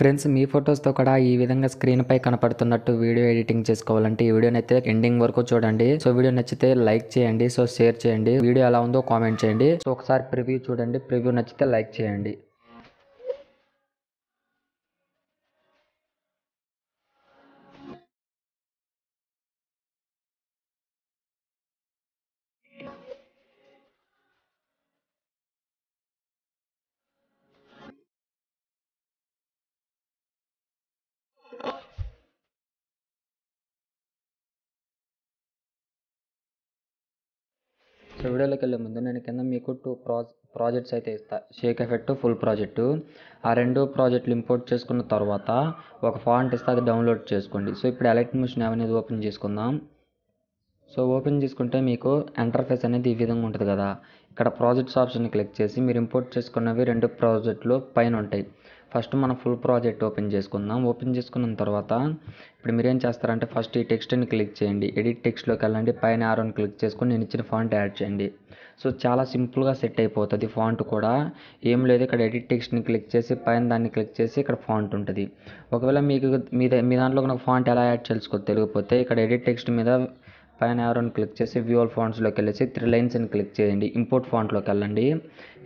Friends, మీ ఫొటోస్తో కూడా ఈ విధంగా స్క్రీన్ పై కనపడుతున్నట్టు వీడియో ఎడిటింగ్ చేసుకోవాలంటే ఈ వీడియోని అయితే ఎండింగ్ వరకు చూడండి. సో వీడియో నచ్చితే లైక్ చేయండి, సో షేర్ చేయండి, వీడియో ఎలా ఉందో కామెంట్ చేయండి. సో ఒకసారి ప్రివ్యూ చూడండి, ప్రివ్యూ నచ్చితే లైక్ చేయండి. సో వీడియోలోకి వెళ్ళే ముందు నేను కింద మీకు టూ ప్రాజెక్ట్స్ అయితే ఇస్తా. Sheikh effect, full project. ఆ రెండు ప్రాజెక్టులు ఇంపోర్ట్ చేసుకున్న తర్వాత ఒక ఫాంట్ ఇస్తే అది డౌన్లోడ్ చేసుకోండి. సో ఇప్పుడు ఎలైట్ మోషన్ అనేది ఓపెన్ చేసుకుందాం. సో ఓపెన్ చేసుకుంటే మీకు ఇంటర్ఫేస్ అనేది ఈ విధంగా ఉంటుంది కదా. ఇక్కడ ప్రాజెక్ట్స్ ఆప్షన్ క్లిక్ చేసి మీరు ఇంపోర్ట్ చేసుకున్నవి రెండు ప్రాజెక్టులు పైన ఉంటాయి. ఫస్ట్ మనం ఫుల్ ప్రాజెక్ట్ ఓపెన్ చేసుకుందాం. ఓపెన్ చేసుకున్న తర్వాత ఇప్పుడు మీరు ఏం చేస్తారంటే ఫస్ట్ ఈ టెక్స్ట్ని క్లిక్ చేయండి. ఎడిట్ టెక్స్ట్లోకి వెళ్ళండి, పైన ఆరోని క్లిక్ చేసుకొని నేను ఇచ్చిన ఫాంట్ యాడ్ చేయండి. సో చాలా సింపుల్గా సెట్ అయిపోతుంది ఫాంట్ కూడా. ఏం లేదు, ఇక్కడ ఎడిట్ టెక్స్ట్ని క్లిక్ చేసి పైన దాన్ని క్లిక్ చేసి ఇక్కడ ఫాంట్ ఉంటుంది. ఒకవేళ మీకు మీ దాంట్లో నాకు ఫాంట్ ఎలా యాడ్ తెలియకపోతే ఇక్కడ ఎడిట్ టెక్స్ట్ మీద పైన ఆరోని క్లిక్ చేసి వ్యూ ఆల్ ఫాంట్స్లోకి వెళ్ళేసి 3 లైన్స్ని క్లిక్ చేయండి. ఇంపోర్ట్ ఫాంట్లోకి వెళ్ళండి.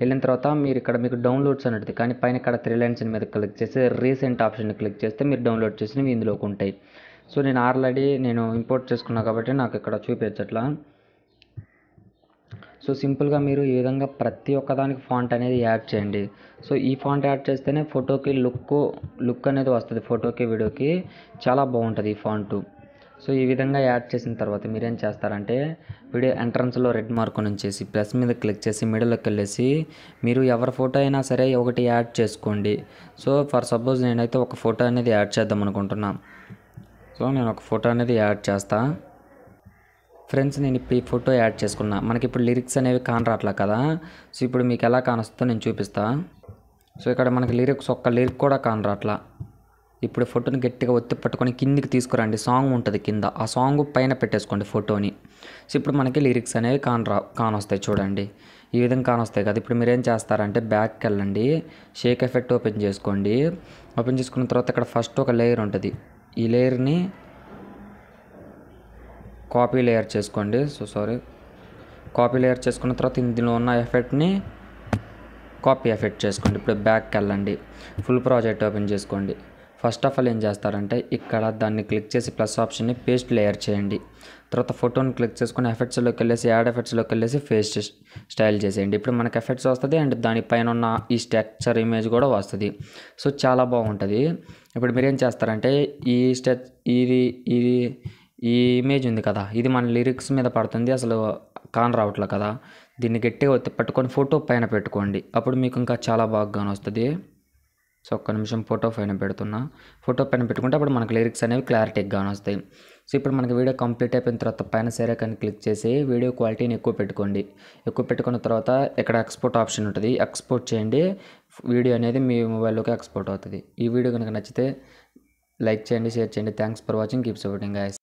వెళ్ళిన తర్వాత మీరు ఇక్కడ మీకు డౌన్లోడ్స్ అనేది కానీ పైన ఇక్కడ 3 లైన్స్ మీద క్లిక్ చేసి రీసెంట్ ఆప్షన్ని క్లిక్ చేస్తే మీరు డౌన్లోడ్ చేసినవి ఇందులోకి ఉంటాయి. సో నేను ఆల్రెడీ ఇంపోర్ట్ చేసుకున్నా కాబట్టి నాకు ఇక్కడ చూపించట్లా. సో సింపుల్గా మీరు ఈ విధంగా ప్రతి ఒక్కదానికి ఫాంట్ అనేది యాడ్ చేయండి. సో ఈ ఫాంట్ యాడ్ చేస్తేనే ఫోటోకి లుక్ అనేది వస్తుంది. ఫోటోకి వీడియోకి చాలా బాగుంటుంది ఈ ఫాంటు. సో ఈ విధంగా యాడ్ చేసిన తర్వాత మీరేం చేస్తారంటే వీడియో ఎంట్రన్స్లో రెడ్ మార్క్ నుంచేసి ప్లస్ మీద క్లిక్ చేసి మిడిల్లోకి వెళ్ళేసి మీరు ఎవరి ఫోటో అయినా సరే ఒకటి యాడ్ చేసుకోండి. సో ఫర్ సపోజ్ నేనైతే ఒక ఫోటో అనేది యాడ్ చేద్దాం అనుకుంటున్నాను. సో నేను ఒక ఫోటో అనేది యాడ్ చేస్తాను. ఫ్రెండ్స్, నేను ఇప్పుడు ఈ ఫోటో యాడ్ చేసుకున్నా. మనకి ఇప్పుడు లిరిక్స్ అనేవి కానరాట్లా కదా. సో ఇప్పుడు మీకు ఎలా కానొస్తుందో నేను చూపిస్తాను. సో ఇక్కడ మనకి ఒక్క లిరిక్ కూడా కానరాట్లా. ఇప్పుడు ఫోటోని గట్టిగా ఒత్తి పట్టుకొని కిందికి తీసుకురండి. సాంగ్ ఉంటుంది కింద, ఆ సాంగ్ పైన పెట్టేసుకోండి ఫోటోని. సో ఇప్పుడు మనకి లిరిక్స్ అనేవి కానొస్తాయి చూడండి. ఈ విధంగా కానొస్తాయి కదా. ఇప్పుడు మీరు ఏం చేస్తారంటే బ్యాక్కి వెళ్ళండి, షేక్ ఎఫెక్ట్ ఓపెన్ చేసుకోండి. ఓపెన్ చేసుకున్న తర్వాత ఇక్కడ ఫస్ట్ ఒక లేయర్ ఉంటుంది. ఈ లేయర్ని కాపీ లేయర్ చేసుకోండి. కాపీ లేయర్ చేసుకున్న తర్వాత ఇందులో ఉన్న ఎఫెక్ట్ని కాపీ ఎఫెక్ట్ చేసుకోండి. ఇప్పుడు బ్యాక్కి వెళ్ళండి, ఫుల్ ప్రాజెక్ట్ ఓపెన్ చేసుకోండి. ఫస్ట్ ఆఫ్ ఆల్ ఏం చేస్తారంటే ఇక్కడ దాన్ని క్లిక్ చేసి ప్లస్ ఆప్షన్ని పేస్ట్ లేయర్ చేయండి. తర్వాత ఫోటోని క్లిక్ చేసుకొని ఎఫెక్ట్స్లోకి వెళ్ళేసి యాడ్ ఎఫెక్ట్స్లోకి వెళ్ళేసి ఫేస్ స్టైల్ చేసేయండి. ఇప్పుడు మనకి ఎఫెక్ట్స్ వస్తుంది అండ్ దానిపైన ఉన్న ఈ స్ట్రక్చర్ ఇమేజ్ కూడా వస్తుంది. సో చాలా బాగుంటుంది. ఇప్పుడు మీరేం చేస్తారంటే ఈ ఇమేజ్ ఉంది కదా, ఇది మన లిరిక్స్ మీద పడుతుంది, అసలు రావట్లే కదా. దీన్ని గట్టిగా ఒత్తి పట్టుకొని ఫోటో పైన పెట్టుకోండి. అప్పుడు మీకు ఇంకా చాలా బాగా వస్తుంది. సో ఒక్క నిమిషం ఫోటో పైన పెడుతున్నా. ఫోటో పైన పెట్టుకుంటే అప్పుడు మనకు లిరిక్స్ అనేవి క్లారిటీగా వస్తాయి. సో ఇప్పుడు మనకి వీడియో కంప్లీట్ అయిపోయిన తర్వాత పైన సేరేకాన్ని క్లిక్ చేసి వీడియో క్వాలిటీని ఎక్కువ పెట్టుకోండి. ఎక్కువ పెట్టుకున్న తర్వాత ఇక్కడ ఎక్స్పోర్ట్ ఆప్షన్ ఉంటుంది, ఎక్స్పోర్ట్ చేయండి. వీడియో అనేది మీ మొబైల్లోకి ఎక్స్పోర్ట్ అవుతుంది. ఈ వీడియో కనుక నచ్చితే లైక్ చేయండి, షేర్ చేయండి. Thanks for watching, keep supporting guys.